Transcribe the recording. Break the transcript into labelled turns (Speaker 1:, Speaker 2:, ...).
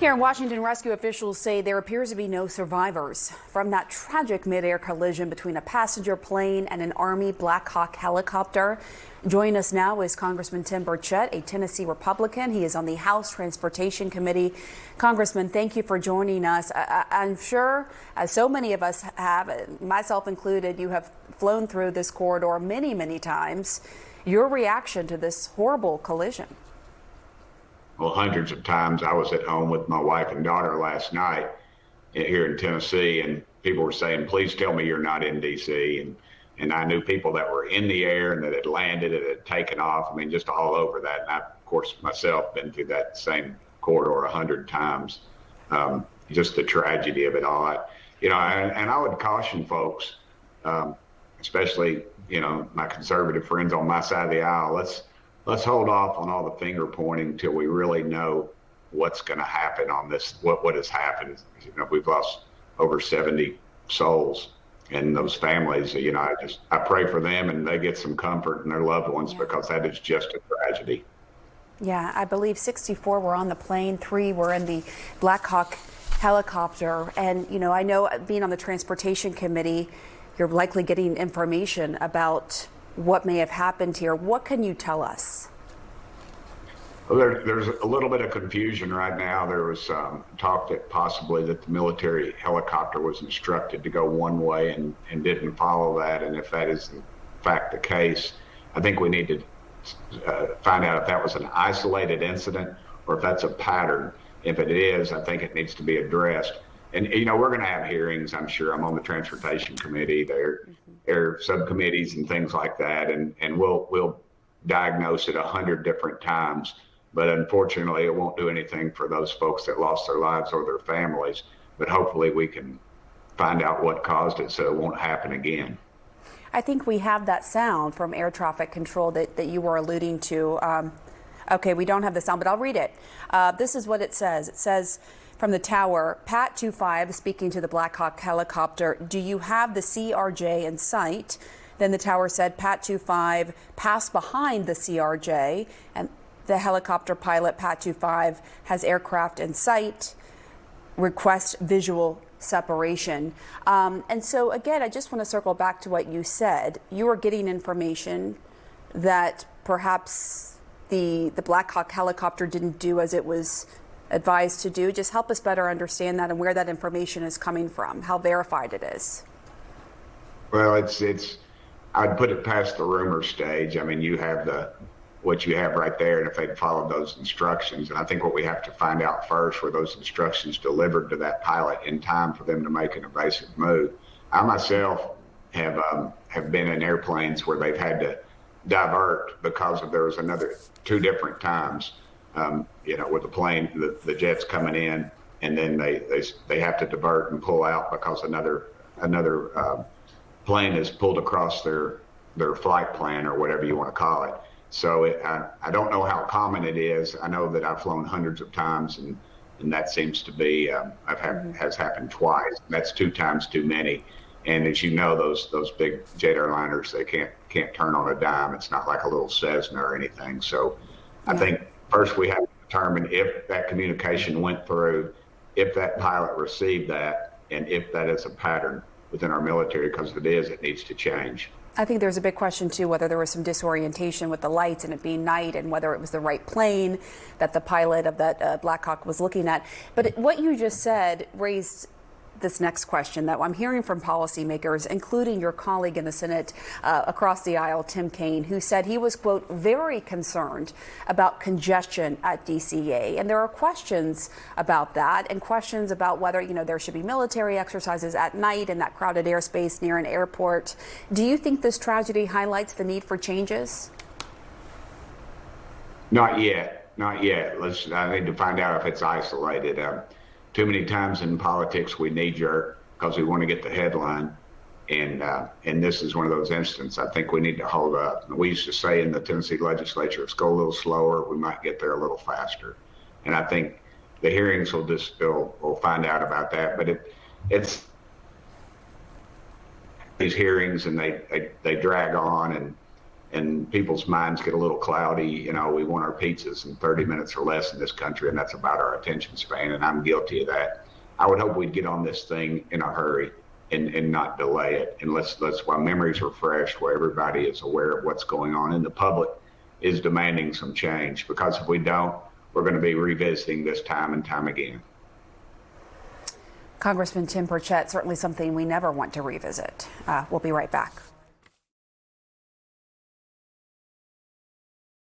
Speaker 1: Here in Washington, rescue officials say there appears to be no survivors from that tragic midair collision between a passenger plane and an Army Black Hawk helicopter. Joining us now is Congressman Tim Burchett, a Tennessee Republican. He is on the House Transportation Committee. Congressman, thank you for joining us. I'm sure, as so many of us have, myself included, you have flown through this corridor many, many times. Your reaction to this horrible collision?
Speaker 2: Well, hundreds of times. I was at home with my wife and daughter last night here in Tennessee, and people were saying, please tell me you're not in D.C. And I knew people that were in the air and that had landed and had taken off. I mean, just all over that. And I, of course, myself been through that same corridor 100 times. Just the tragedy of it all. And I would caution folks, especially, my conservative friends on my side of the aisle, let's hold off on all the finger pointing till we really know what's going to happen on this, what has happened. We've lost over 70 souls in those families. I pray for them and they get some comfort in their loved ones, because that is just a tragedy.
Speaker 1: Yeah, I believe 64 were on the plane, 3 were in the Black Hawk helicopter. And, I know being on the Transportation Committee, you're likely getting information about what may have happened here. What can you tell us?
Speaker 2: Well, there's a little bit of confusion right now. There was talk that possibly that the military helicopter was instructed to go one way and didn't follow that. And if that is in fact the case, I think we need to find out if that was an isolated incident or if that's a pattern. If it is, I think it needs to be addressed. And, we're going to have hearings, I'm sure. I'm on the Transportation Committee. There are subcommittees and things like that. And we'll diagnose it 100 different times. But unfortunately, it won't do anything for those folks that lost their lives or their families. But hopefully we can find out what caused it so it won't happen again.
Speaker 1: I think we have that sound from air traffic control that you were alluding to. Okay, we don't have the sound, but I'll read it. This is what it says. It says, from the tower, Pat 25 speaking to the Black Hawk helicopter, do you have the CRJ in sight? Then the tower said, Pat 25 passed behind the CRJ, and the helicopter pilot, Pat 25, has aircraft in sight, request visual separation. And so again, I just want to circle back to what you said. You were getting information that perhaps the Black Hawk helicopter didn't do as it was advised to do. Just help us better understand that and where that information is coming from, how verified it is.
Speaker 2: Well, I'd put it past the rumor stage. I mean, you have what you have right there, and if they'd followed those instructions, and I think what we have to find out first were those instructions delivered to that pilot in time for them to make an evasive move. I myself have been in airplanes where they've had to divert because there was another 2 different times. With the plane, the jets coming in, and then they have to divert and pull out because another plane is pulled across their flight plan or whatever you want to call it. So I don't know how common it is. I know that I've flown hundreds of times, and that seems to be has happened twice. That's 2 times too many. And as you know, those big jet airliners, they can't turn on a dime. It's not like a little Cessna or anything. So I think first we have to determine if that communication went through, if that pilot received that, and if that is a pattern within our military, because if it is, it needs to change.
Speaker 1: I think there's a big question, too, whether there was some disorientation with the lights and it being night and whether it was the right plane that the pilot of that Black Hawk was looking at. But what you just said raised this next question that I'm hearing from policymakers, including your colleague in the Senate across the aisle, Tim Kaine, who said he was, quote, very concerned about congestion at DCA. And there are questions about that and questions about whether, there should be military exercises at night in that crowded airspace near an airport. Do you think this tragedy highlights the need for changes?
Speaker 2: Not yet. Not yet. I need to find out if it's isolated. Too many times in politics we knee-jerk because we want to get the headline, and this is one of those instances. I think we need to hold up. We used to say in the Tennessee legislature, let's go a little slower, we might get there a little faster. And I think the hearings will find out about that. But it's these hearings, and they drag on, and people's minds get a little cloudy. You know, we want our pizzas in 30 minutes or less in this country, and that's about our attention span, and I'm guilty of that. I would hope we'd get on this thing in a hurry and not delay it. And let's while memories are fresh, where everybody is aware of what's going on, and the public is demanding some change, because if we don't, we're going to be revisiting this time and time again.
Speaker 1: Congressman Tim Burchett, certainly something we never want to revisit. We'll be right back.